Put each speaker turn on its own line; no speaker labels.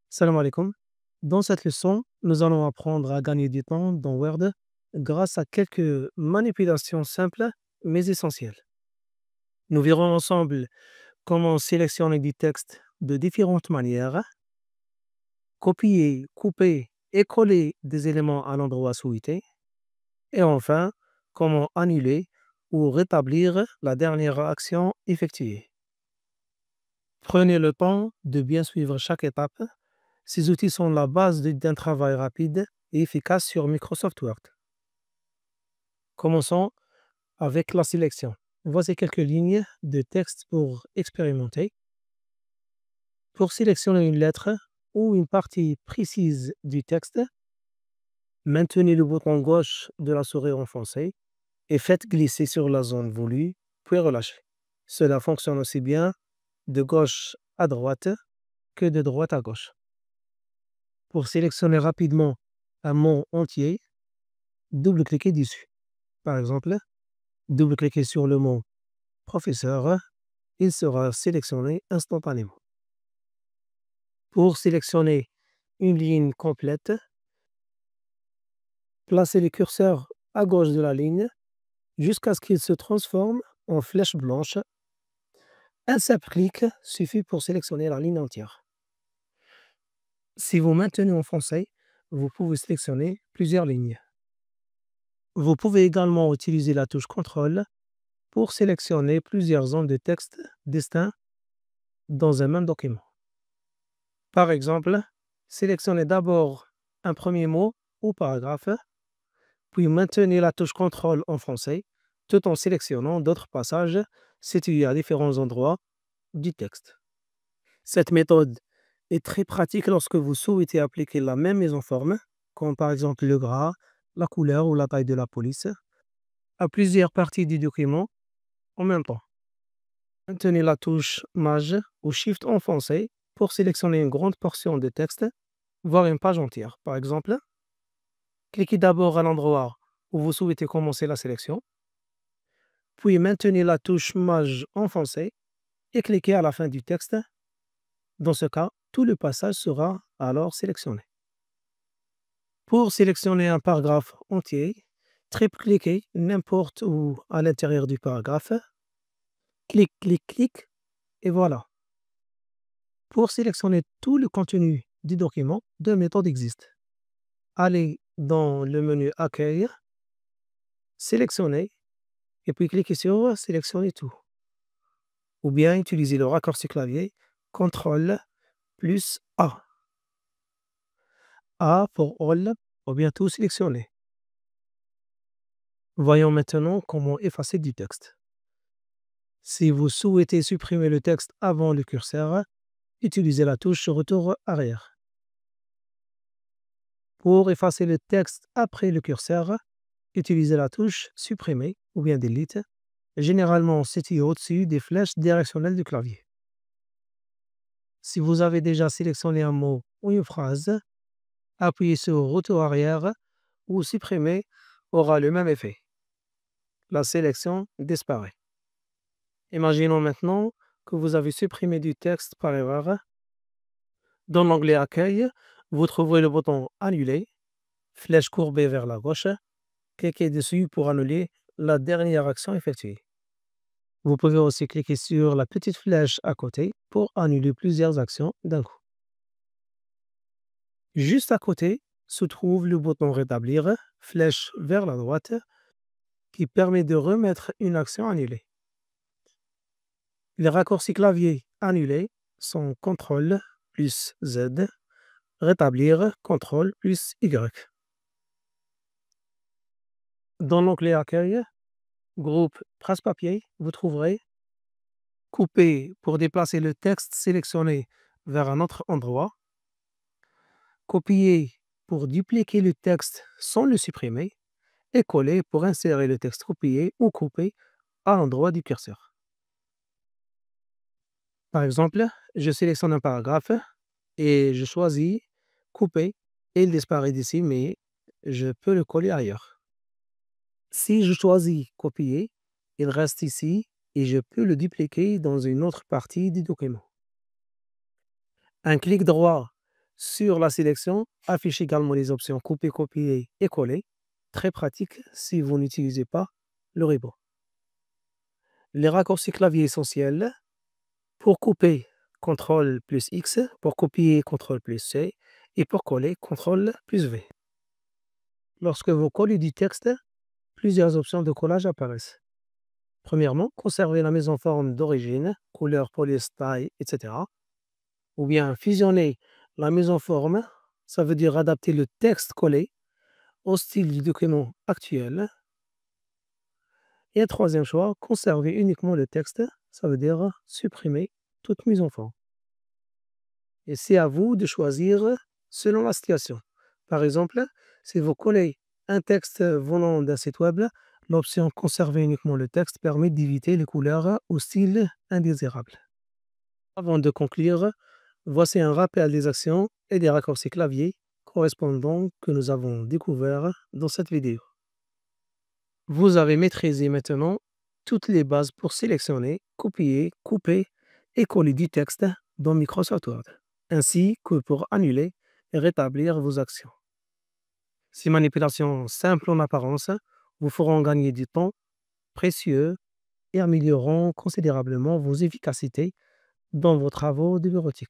Salam alaikum. Dans cette leçon, nous allons apprendre à gagner du temps dans Word grâce à quelques manipulations simples mais essentielles. Nous verrons ensemble comment sélectionner du texte de différentes manières, copier, couper et coller des éléments à l'endroit souhaité, et enfin, comment annuler ou rétablir la dernière action effectuée. Prenez le temps de bien suivre chaque étape. Ces outils sont la base d'un travail rapide et efficace sur Microsoft Word. Commençons avec la sélection. Voici quelques lignes de texte pour expérimenter. Pour sélectionner une lettre ou une partie précise du texte, maintenez le bouton gauche de la souris enfoncé et faites glisser sur la zone voulue, puis relâchez. Cela fonctionne aussi bien de gauche à droite que de droite à gauche. Pour sélectionner rapidement un mot entier, double-cliquez dessus. Par exemple, double-cliquez sur le mot professeur, il sera sélectionné instantanément. Pour sélectionner une ligne complète, placez le curseur à gauche de la ligne jusqu'à ce qu'il se transforme en flèche blanche. Un simple clic suffit pour sélectionner la ligne entière. Si vous maintenez enfoncé, vous pouvez sélectionner plusieurs lignes. Vous pouvez également utiliser la touche CTRL pour sélectionner plusieurs zones de texte distinctes dans un même document. Par exemple, sélectionnez d'abord un premier mot ou paragraphe, puis maintenez la touche CTRL enfoncée tout en sélectionnant d'autres passages situés à différents endroits du texte. Cette méthode est très pratique lorsque vous souhaitez appliquer la même mise en forme, comme par exemple le gras, la couleur ou la taille de la police, à plusieurs parties du document en même temps. Maintenez la touche Maj ou Shift enfoncé pour sélectionner une grande portion de texte, voire une page entière. Par exemple, cliquez d'abord à l'endroit où vous souhaitez commencer la sélection, puis maintenez la touche Maj enfoncée et cliquez à la fin du texte. Dans ce cas, tout le passage sera alors sélectionné. Pour sélectionner un paragraphe entier, triple-cliquez n'importe où à l'intérieur du paragraphe, clic, clic, clic, et voilà. Pour sélectionner tout le contenu du document, deux méthodes existent. Allez dans le menu Accueil, sélectionnez, et puis cliquez sur Sélectionner tout. Ou bien utilisez le raccourci clavier CTRL plus A. A pour All, ou bien tout sélectionner. Voyons maintenant comment effacer du texte. Si vous souhaitez supprimer le texte avant le curseur, utilisez la touche Retour arrière. Pour effacer le texte après le curseur, utilisez la touche Supprimer ou bien Delete, généralement située au-dessus des flèches directionnelles du clavier. Si vous avez déjà sélectionné un mot ou une phrase, appuyez sur Retour arrière ou Supprimer aura le même effet. La sélection disparaît. Imaginons maintenant que vous avez supprimé du texte par erreur. Dans l'onglet Accueil, vous trouverez le bouton Annuler, flèche courbée vers la gauche. Cliquez dessus pour annuler la dernière action effectuée. Vous pouvez aussi cliquer sur la petite flèche à côté pour annuler plusieurs actions d'un coup. Juste à côté se trouve le bouton Rétablir, flèche vers la droite, qui permet de remettre une action annulée. Les raccourcis clavier annulés sont CTRL plus Z, Rétablir CTRL plus Y. Dans l'onglet Accueil, groupe presse-papier, vous trouverez Couper pour déplacer le texte sélectionné vers un autre endroit, Copier pour dupliquer le texte sans le supprimer, et Coller pour insérer le texte copié ou coupé à l'endroit du curseur. Par exemple, je sélectionne un paragraphe et je choisis Couper et il disparaît d'ici, mais je peux le coller ailleurs. Si je choisis Copier, il reste ici et je peux le dupliquer dans une autre partie du document. Un clic droit Sur la sélection, affiche également les options couper, copier et coller. Très pratique si vous n'utilisez pas le ribbon. Les raccourcis clavier essentiels. Pour couper, CTRL plus X. Pour copier, CTRL plus C. Et pour coller, CTRL plus V. Lorsque vous collez du texte, plusieurs options de collage apparaissent. Premièrement, conserver la mise en forme d'origine, couleur, police, taille, etc. Ou bien fusionner la mise en forme, ça veut dire adapter le texte collé au style du document actuel. Et un troisième choix, conserver uniquement le texte, ça veut dire supprimer toute mise en forme. Et c'est à vous de choisir selon la situation. Par exemple, si vous collez un texte venant d'un site web, l'option conserver uniquement le texte permet d'éviter les couleurs ou styles indésirables. Avant de conclure, voici un rappel des actions et des raccourcis clavier correspondants que nous avons découverts dans cette vidéo. Vous avez maîtrisé maintenant toutes les bases pour sélectionner, copier, couper et coller du texte dans Microsoft Word, ainsi que pour annuler et rétablir vos actions. Ces manipulations simples en apparence vous feront gagner du temps précieux et amélioreront considérablement vos efficacités dans vos travaux de bureautique.